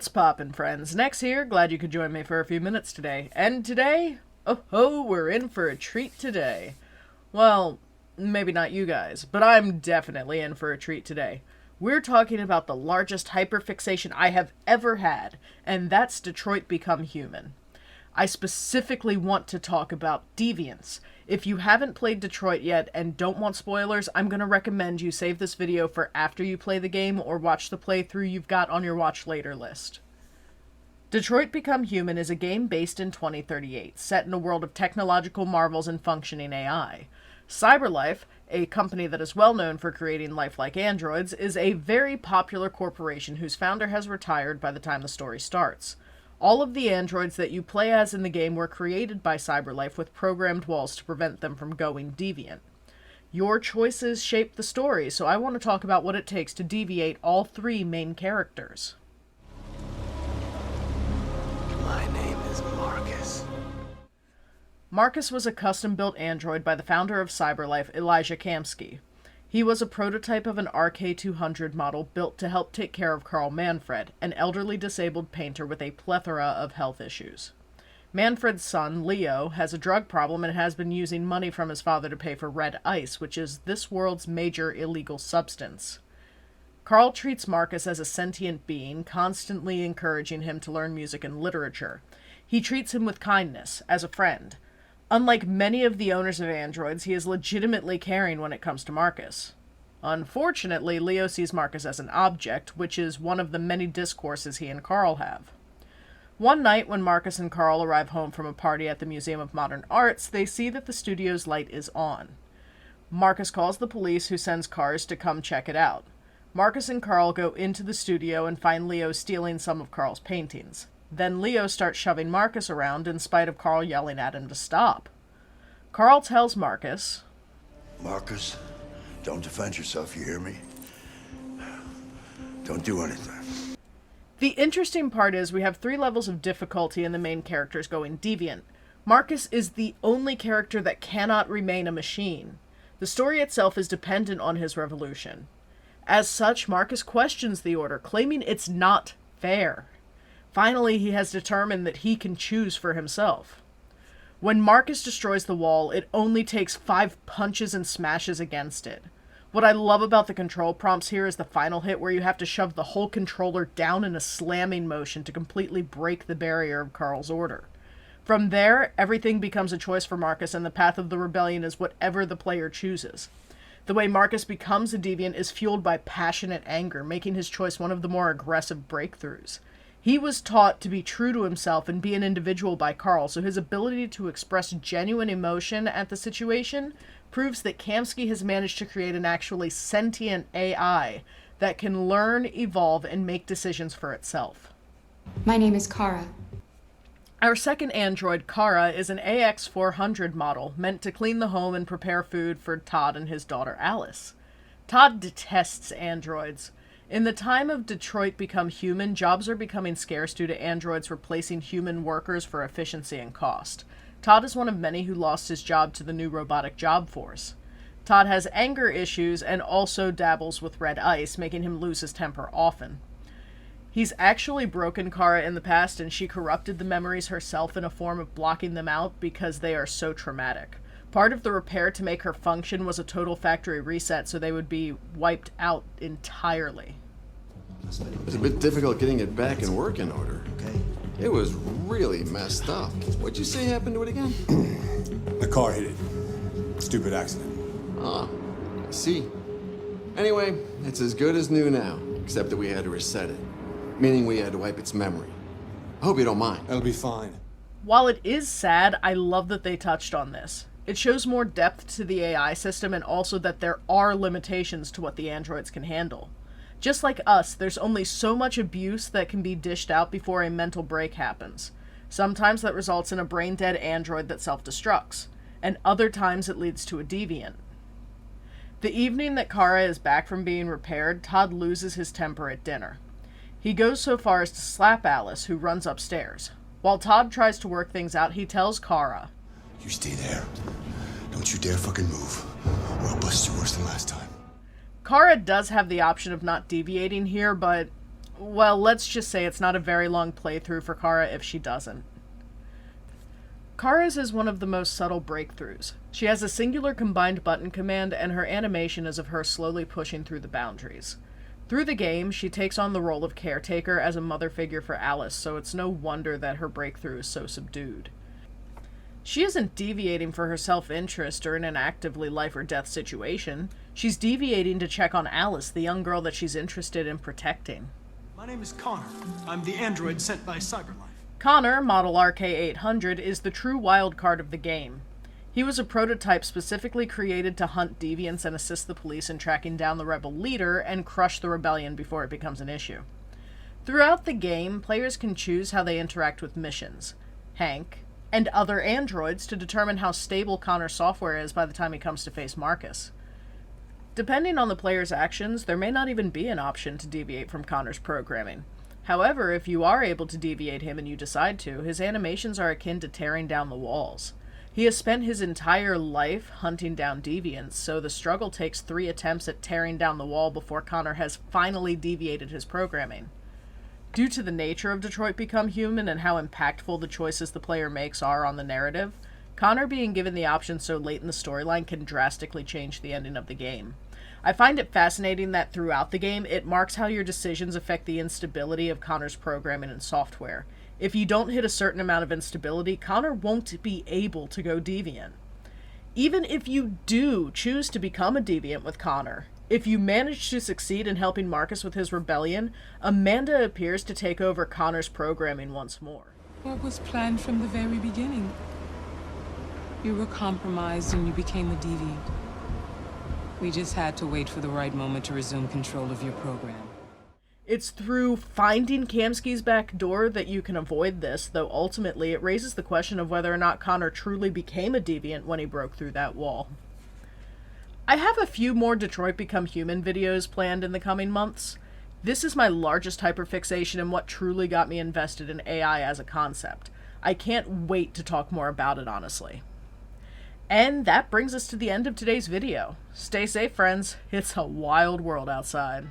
What's poppin', friends? Nex here, glad you could join me for a few minutes today. And today, we're in for a treat today. Well, maybe not you guys, but I'm definitely in for a treat today. We're talking about the largest hyperfixation I have ever had, and that's Detroit Become Human. I specifically want to talk about Deviants. If you haven't played Detroit yet and don't want spoilers, I'm going to recommend you save this video for after you play the game or watch the playthrough you've got on your watch later list. Detroit Become Human is a game based in 2038, set in a world of technological marvels and functioning AI. CyberLife, a company that is well known for creating lifelike androids, is a very popular corporation whose founder has retired by the time the story starts. All of the androids that you play as in the game were created by CyberLife with programmed walls to prevent them from going deviant. Your choices shape the story, so I want to talk about what it takes to deviate all three main characters. My name is Markus. Markus was a custom-built android by the founder of CyberLife, Elijah Kamsky. He was a prototype of an RK-200 model built to help take care of Carl Manfred, an elderly disabled painter with a plethora of health issues. Manfred's son, Leo, has a drug problem and has been using money from his father to pay for red ice, which is this world's major illegal substance. Carl treats Markus as a sentient being, constantly encouraging him to learn music and literature. He treats him with kindness, as a friend. Unlike many of the owners of androids, he is legitimately caring when it comes to Markus. Unfortunately, Leo sees Markus as an object, which is one of the many discourses he and Carl have. One night, when Markus and Carl arrive home from a party at the Museum of Modern Arts, they see that the studio's light is on. Markus calls the police, who sends cars to come check it out. Markus and Carl go into the studio and find Leo stealing some of Carl's paintings. Then Leo starts shoving Markus around in spite of Carl yelling at him to stop. Carl tells Markus, Markus, don't defend yourself, you hear me? Don't do anything. The interesting part is we have 3 levels of difficulty in the main characters going deviant. Markus is the only character that cannot remain a machine. The story itself is dependent on his revolution. As such, Markus questions the order, claiming it's not fair. Finally, he has determined that he can choose for himself. When Markus destroys the wall, it only takes 5 punches and smashes against it. What I love about the control prompts here is the final hit, where you have to shove the whole controller down in a slamming motion to completely break the barrier of Carl's order. From there, everything becomes a choice for Markus, and the path of the rebellion is whatever the player chooses. The way Markus becomes a deviant is fueled by passionate anger, making his choice one of the more aggressive breakthroughs. He was taught to be true to himself and be an individual by Carl, so his ability to express genuine emotion at the situation proves that Kamsky has managed to create an actually sentient AI that can learn, evolve, and make decisions for itself. My name is Kara. Our second android, Kara, is an AX400 model meant to clean the home and prepare food for Todd and his daughter Alice. Todd detests androids. In the time of Detroit Become Human, jobs are becoming scarce due to androids replacing human workers for efficiency and cost. Todd is one of many who lost his job to the new robotic job force. Todd has anger issues and also dabbles with red ice, making him lose his temper often. He's actually broken Kara in the past, and she corrupted the memories herself in a form of blocking them out because they are so traumatic. Part of the repair to make her function was a total factory reset, so they would be wiped out entirely. It was a bit difficult getting it back in working order. Okay. It was really messed up. What'd you say happened to it again? The car hit it. Stupid accident. Ah, I see. Anyway, it's as good as new now, except that we had to reset it. Meaning we had to wipe its memory. I hope you don't mind. That'll be fine. While it is sad, I love that they touched on this. It shows more depth to the AI system, and also that there are limitations to what the androids can handle. Just like us, there's only so much abuse that can be dished out before a mental break happens. Sometimes that results in a brain-dead android that self-destructs, and other times it leads to a deviant. The evening that Kara is back from being repaired, Todd loses his temper at dinner. He goes so far as to slap Alice, who runs upstairs. While Todd tries to work things out, he tells Kara, You stay there. Don't you dare fucking move, or I'll bust you worse than last time. Kara does have the option of not deviating here, but Well, let's just say it's not a very long playthrough for Kara if she doesn't. Kara's is one of the most subtle breakthroughs. She has a singular combined button command, and her animation is of her slowly pushing through the boundaries. Through the game, she takes on the role of caretaker as a mother figure for Alice, so it's no wonder that her breakthrough is so subdued. She isn't deviating for her self-interest or in an actively life-or-death situation. She's deviating to check on Alice, the young girl that she's interested in protecting. My name is Connor. I'm the android sent by Cyberlife. Connor, model RK-800, is the true wild card of the game. He was a prototype specifically created to hunt deviants and assist the police in tracking down the rebel leader and crush the rebellion before it becomes an issue. Throughout the game, players can choose how they interact with missions, Hank, and other androids to determine how stable Connor's software is by the time he comes to face Markus. Depending on the player's actions, there may not even be an option to deviate from Connor's programming. However, if you are able to deviate him and you decide to, his animations are akin to tearing down the walls. He has spent his entire life hunting down deviants, so the struggle takes 3 attempts at tearing down the wall before Connor has finally deviated his programming. Due to the nature of Detroit Become Human and how impactful the choices the player makes are on the narrative, Connor being given the option so late in the storyline can drastically change the ending of the game. I find it fascinating that throughout the game, it marks how your decisions affect the instability of Connor's programming and software. If you don't hit a certain amount of instability, Connor won't be able to go deviant. Even if you do choose to become a deviant with Connor, if you manage to succeed in helping Markus with his rebellion, Amanda appears to take over Connor's programming once more. What was planned from the very beginning? You were compromised and you became a deviant. We just had to wait for the right moment to resume control of your program. It's through finding Kamsky's back door that you can avoid this, though ultimately it raises the question of whether or not Connor truly became a deviant when he broke through that wall. I have a few more Detroit Become Human videos planned in the coming months. This is my largest hyperfixation and what truly got me invested in AI as a concept. I can't wait to talk more about it, honestly. And that brings us to the end of today's video. Stay safe, friends. It's a wild world outside.